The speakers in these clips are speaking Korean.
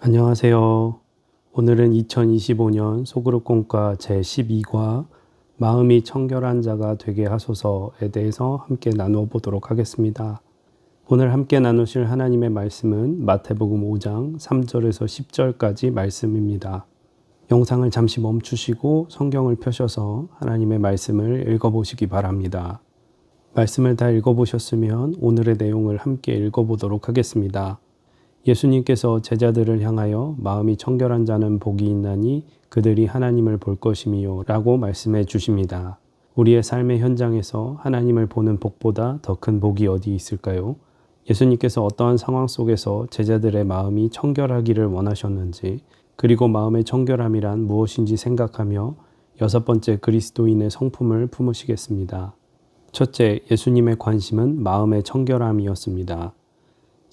안녕하세요. 오늘은 2025년 소그룹 공과 제12과 마음이 청결한 자가 되게 하소서에 대해서 함께 나누어 보도록 하겠습니다. 오늘 함께 나누실 하나님의 말씀은 마태복음 5장 3절에서 10절까지 말씀입니다. 영상을 잠시 멈추시고 성경을 펴셔서 하나님의 말씀을 읽어보시기 바랍니다. 말씀을 다 읽어보셨으면 오늘의 내용을 함께 읽어보도록 하겠습니다. 예수님께서 제자들을 향하여 마음이 청결한 자는 복이 있나니 그들이 하나님을 볼 것임이요 라고 말씀해 주십니다. 우리의 삶의 현장에서 하나님을 보는 복보다 더 큰 복이 어디 있을까요? 예수님께서 어떠한 상황 속에서 제자들의 마음이 청결하기를 원하셨는지, 그리고 마음의 청결함이란 무엇인지 생각하며 6번째 그리스도인의 성품을 품으시겠습니다. 첫째, 예수님의 관심은 마음의 청결함이었습니다.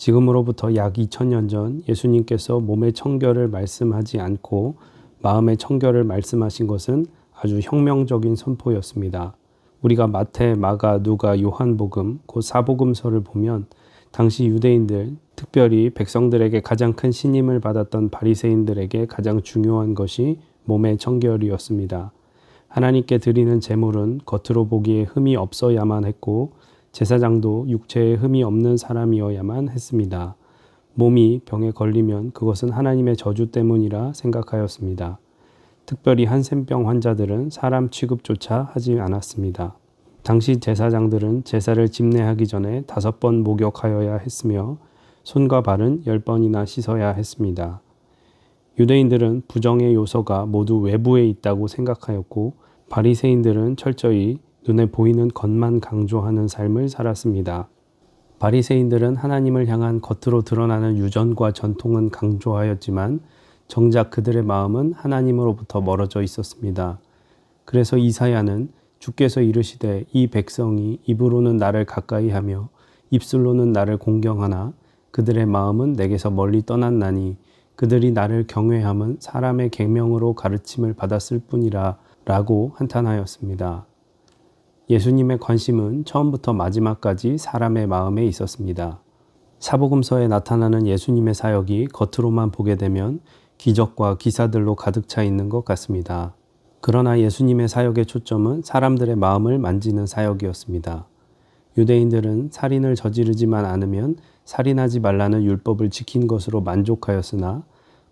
지금으로부터 약 2000년 전 예수님께서 몸의 청결을 말씀하지 않고 마음의 청결을 말씀하신 것은 아주 혁명적인 선포였습니다. 우리가 마태, 마가, 누가, 요한복음, 곧 사복음서를 보면 당시 유대인들, 특별히 백성들에게 가장 큰 신임을 받았던 바리새인들에게 가장 중요한 것이 몸의 청결이었습니다. 하나님께 드리는 제물은 겉으로 보기에 흠이 없어야만 했고 제사장도 육체에 흠이 없는 사람이어야만 했습니다. 몸이 병에 걸리면 그것은 하나님의 저주 때문이라 생각하였습니다. 특별히 한센병 환자들은 사람 취급조차 하지 않았습니다. 당시 제사장들은 제사를 집례하기 전에 5번 목욕하여야 했으며 손과 발은 10번이나 씻어야 했습니다. 유대인들은 부정의 요소가 모두 외부에 있다고 생각하였고 바리새인들은 철저히 눈에 보이는 것만 강조하는 삶을 살았습니다. 바리새인들은 하나님을 향한 겉으로 드러나는 유전과 전통은 강조하였지만 정작 그들의 마음은 하나님으로부터 멀어져 있었습니다. 그래서 이사야는 주께서 이르시되 이 백성이 입으로는 나를 가까이 하며 입술로는 나를 공경하나 그들의 마음은 내게서 멀리 떠났나니 그들이 나를 경외함은 사람의 계명으로 가르침을 받았을 뿐이라 라고 한탄하였습니다. 예수님의 관심은 처음부터 마지막까지 사람의 마음에 있었습니다. 사복음서에 나타나는 예수님의 사역이 겉으로만 보게 되면 기적과 기사들로 가득 차 있는 것 같습니다. 그러나 예수님의 사역의 초점은 사람들의 마음을 만지는 사역이었습니다. 유대인들은 살인을 저지르지만 않으면 살인하지 말라는 율법을 지킨 것으로 만족하였으나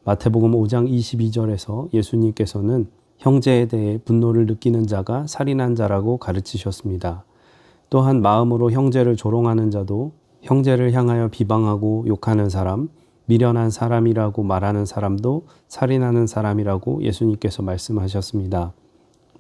마태복음 5장 22절에서 예수님께서는 형제에 대해 분노를 느끼는 자가 살인한 자라고 가르치셨습니다. 또한 마음으로 형제를 조롱하는 자도 형제를 향하여 비방하고 욕하는 사람, 미련한 사람이라고 말하는 사람도 살인하는 사람이라고 예수님께서 말씀하셨습니다.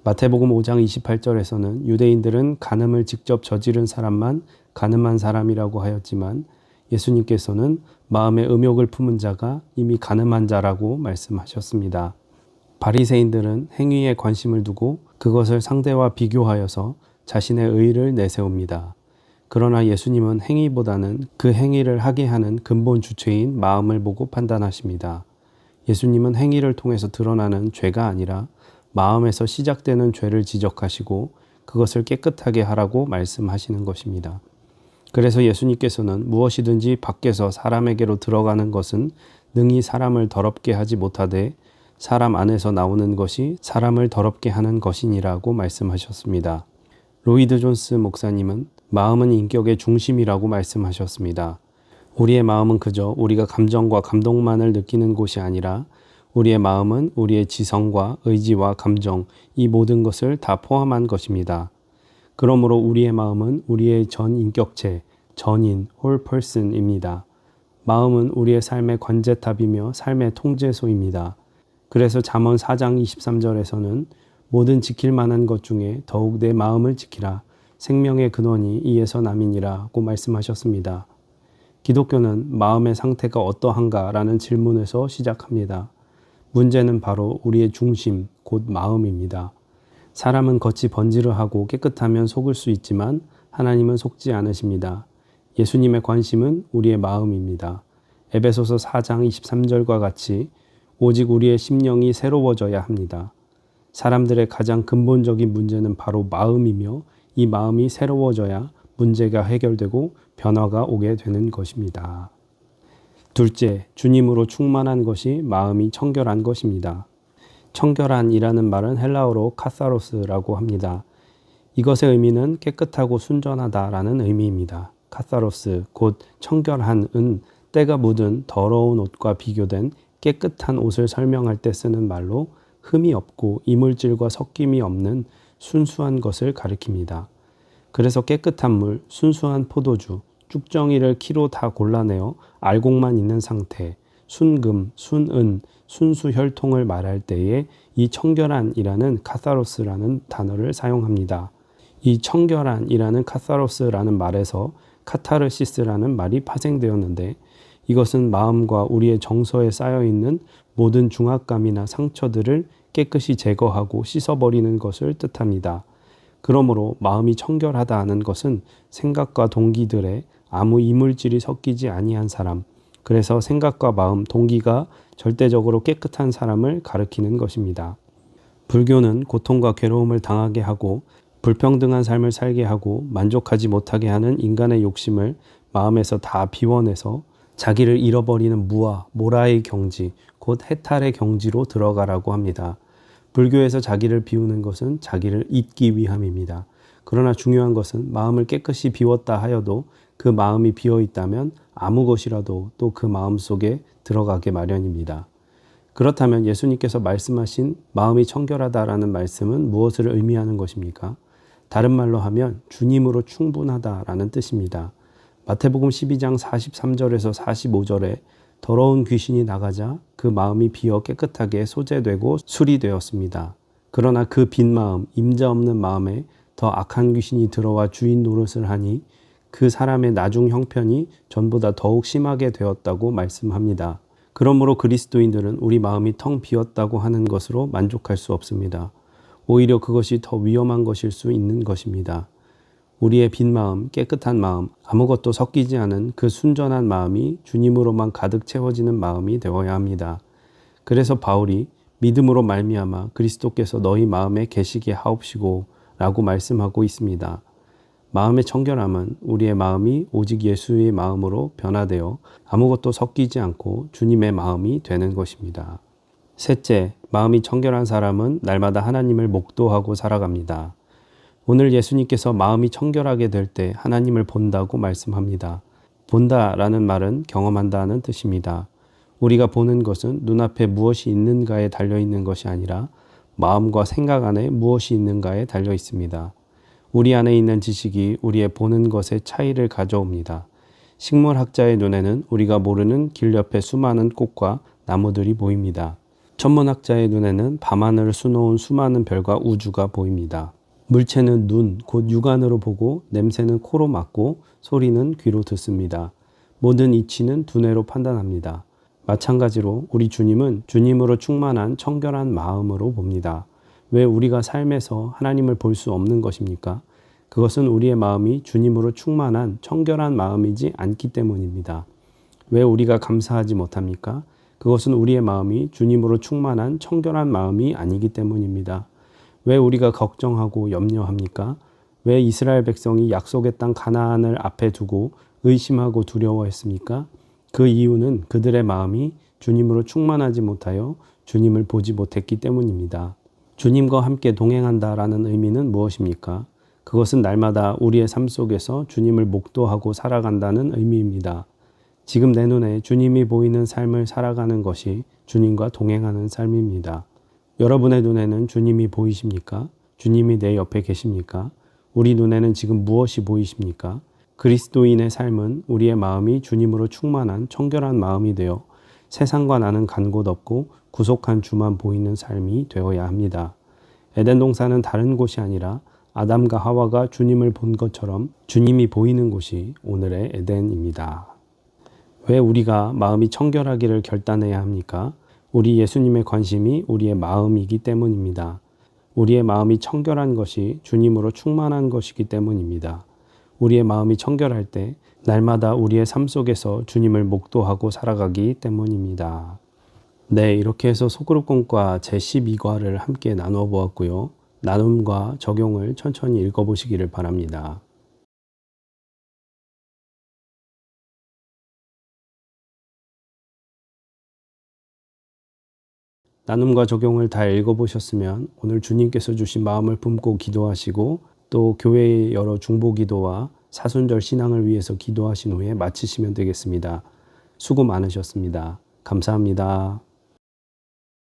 마태복음 5장 28절에서는 유대인들은 간음을 직접 저지른 사람만 간음한 사람이라고 하였지만 예수님께서는 마음의 음욕을 품은 자가 이미 간음한 자라고 말씀하셨습니다. 바리새인들은 행위에 관심을 두고 그것을 상대와 비교하여서 자신의 의의를 내세웁니다. 그러나 예수님은 행위보다는 그 행위를 하게 하는 근본 주체인 마음을 보고 판단하십니다. 예수님은 행위를 통해서 드러나는 죄가 아니라 마음에서 시작되는 죄를 지적하시고 그것을 깨끗하게 하라고 말씀하시는 것입니다. 그래서 예수님께서는 무엇이든지 밖에서 사람에게로 들어가는 것은 능히 사람을 더럽게 하지 못하되 사람 안에서 나오는 것이 사람을 더럽게 하는 것이니라고 말씀하셨습니다. 로이드 존스 목사님은 마음은 인격의 중심이라고 말씀하셨습니다. 우리의 마음은 그저 우리가 감정과 감동만을 느끼는 곳이 아니라 우리의 마음은 우리의 지성과 의지와 감정, 이 모든 것을 다 포함한 것입니다. 그러므로 우리의 마음은 우리의 전 인격체, 전인, whole person입니다. 마음은 우리의 삶의 관제탑이며 삶의 통제소입니다. 그래서 잠언 4장 23절에서는 모든 지킬 만한 것 중에 더욱 내 마음을 지키라. 생명의 근원이 이에서 남이니라고 말씀하셨습니다. 기독교는 마음의 상태가 어떠한가라는 질문에서 시작합니다. 문제는 바로 우리의 중심, 곧 마음입니다. 사람은 겉이 번지르하고 깨끗하면 속을 수 있지만 하나님은 속지 않으십니다. 예수님의 관심은 우리의 마음입니다. 에베소서 4장 23절과 같이 오직 우리의 심령이 새로워져야 합니다. 사람들의 가장 근본적인 문제는 바로 마음이며 이 마음이 새로워져야 문제가 해결되고 변화가 오게 되는 것입니다. 둘째, 주님으로 충만한 것이 마음이 청결한 것입니다. 청결한이라는 말은 헬라어로 카사로스라고 합니다. 이것의 의미는 깨끗하고 순전하다라는 의미입니다. 카사로스, 곧 청결한은 때가 묻은 더러운 옷과 비교된 깨끗한 옷을 설명할 때 쓰는 말로 흠이 없고 이물질과 섞임이 없는 순수한 것을 가리킵니다. 그래서 깨끗한 물, 순수한 포도주, 쭉정이를 키로 다 골라내어 알곡만 있는 상태, 순금, 순은, 순수혈통을 말할 때에 이 청결한이라는 카사로스라는 단어를 사용합니다. 이 청결한이라는 카사로스라는 말에서 카타르시스라는 말이 파생되었는데 이것은 마음과 우리의 정서에 쌓여있는 모든 중압감이나 상처들을 깨끗이 제거하고 씻어버리는 것을 뜻합니다. 그러므로 마음이 청결하다는 것은 생각과 동기들에 아무 이물질이 섞이지 아니한 사람, 그래서 생각과 마음, 동기가 절대적으로 깨끗한 사람을 가리키는 것입니다. 불교는 고통과 괴로움을 당하게 하고 불평등한 삶을 살게 하고 만족하지 못하게 하는 인간의 욕심을 마음에서 다 비워내서 자기를 잃어버리는 무아, 모라의 경지, 곧 해탈의 경지로 들어가라고 합니다. 불교에서 자기를 비우는 것은 자기를 잊기 위함입니다. 그러나 중요한 것은 마음을 깨끗이 비웠다 하여도 그 마음이 비어 있다면 아무 것이라도 또 그 마음 속에 들어가게 마련입니다. 그렇다면 예수님께서 말씀하신 마음이 청결하다라는 말씀은 무엇을 의미하는 것입니까? 다른 말로 하면 주님으로 충분하다라는 뜻입니다. 마태복음 12장 43절에서 45절에 더러운 귀신이 나가자 그 마음이 비어 깨끗하게 소재되고 수리되었습니다. 그러나 그 빈 마음, 임자 없는 마음에 더 악한 귀신이 들어와 주인 노릇을 하니 그 사람의 나중 형편이 전보다 더욱 심하게 되었다고 말씀합니다. 그러므로 그리스도인들은 우리 마음이 텅 비었다고 하는 것으로 만족할 수 없습니다. 오히려 그것이 더 위험한 것일 수 있는 것입니다. 우리의 빈 마음, 깨끗한 마음, 아무것도 섞이지 않은 그 순전한 마음이 주님으로만 가득 채워지는 마음이 되어야 합니다. 그래서 바울이 믿음으로 말미암아 그리스도께서 너희 마음에 계시게 하옵시고 라고 말씀하고 있습니다. 마음의 청결함은 우리의 마음이 오직 예수의 마음으로 변화되어 아무것도 섞이지 않고 주님의 마음이 되는 것입니다. 셋째, 마음이 청결한 사람은 날마다 하나님을 목도하고 살아갑니다. 오늘 예수님께서 마음이 청결하게 될 때 하나님을 본다고 말씀합니다. 본다라는 말은 경험한다는 뜻입니다. 우리가 보는 것은 눈앞에 무엇이 있는가에 달려있는 것이 아니라 마음과 생각 안에 무엇이 있는가에 달려 있습니다. 우리 안에 있는 지식이 우리의 보는 것에 차이를 가져옵니다. 식물학자의 눈에는 우리가 모르는 길 옆에 수많은 꽃과 나무들이 보입니다. 천문학자의 눈에는 밤하늘을 수놓은 수많은 별과 우주가 보입니다. 물체는 눈, 곧 육안으로 보고 냄새는 코로 맡고 소리는 귀로 듣습니다. 모든 이치는 두뇌로 판단합니다. 마찬가지로 우리 주님은 주님으로 충만한 청결한 마음으로 봅니다. 왜 우리가 삶에서 하나님을 볼 수 없는 것입니까? 그것은 우리의 마음이 주님으로 충만한 청결한 마음이지 않기 때문입니다. 왜 우리가 감사하지 못합니까? 그것은 우리의 마음이 주님으로 충만한 청결한 마음이 아니기 때문입니다. 왜 우리가 걱정하고 염려합니까? 왜 이스라엘 백성이 약속의 땅 가나안을 앞에 두고 의심하고 두려워했습니까? 그 이유는 그들의 마음이 주님으로 충만하지 못하여 주님을 보지 못했기 때문입니다. 주님과 함께 동행한다라는 의미는 무엇입니까? 그것은 날마다 우리의 삶 속에서 주님을 목도하고 살아간다는 의미입니다. 지금 내 눈에 주님이 보이는 삶을 살아가는 것이 주님과 동행하는 삶입니다. 여러분의 눈에는 주님이 보이십니까? 주님이 내 옆에 계십니까? 우리 눈에는 지금 무엇이 보이십니까? 그리스도인의 삶은 우리의 마음이 주님으로 충만한 청결한 마음이 되어 세상과 나는 간 곳 없고 구속한 주만 보이는 삶이 되어야 합니다. 에덴 동산은 다른 곳이 아니라 아담과 하와가 주님을 본 것처럼 주님이 보이는 곳이 오늘의 에덴입니다. 왜 우리가 마음이 청결하기를 결단해야 합니까? 우리 예수님의 관심이 우리의 마음이기 때문입니다. 우리의 마음이 청결한 것이 주님으로 충만한 것이기 때문입니다. 우리의 마음이 청결할 때 날마다 우리의 삶 속에서 주님을 목도하고 살아가기 때문입니다. 네, 이렇게 해서 소그룹공과 제12과를 함께 나누어 보았고요. 나눔과 적용을 천천히 읽어보시기를 바랍니다. 나눔과 적용을 다 읽어보셨으면 오늘 주님께서 주신 마음을 품고 기도하시고 또 교회의 여러 중보기도와 사순절 신앙을 위해서 기도하신 후에 마치시면 되겠습니다. 수고 많으셨습니다. 감사합니다.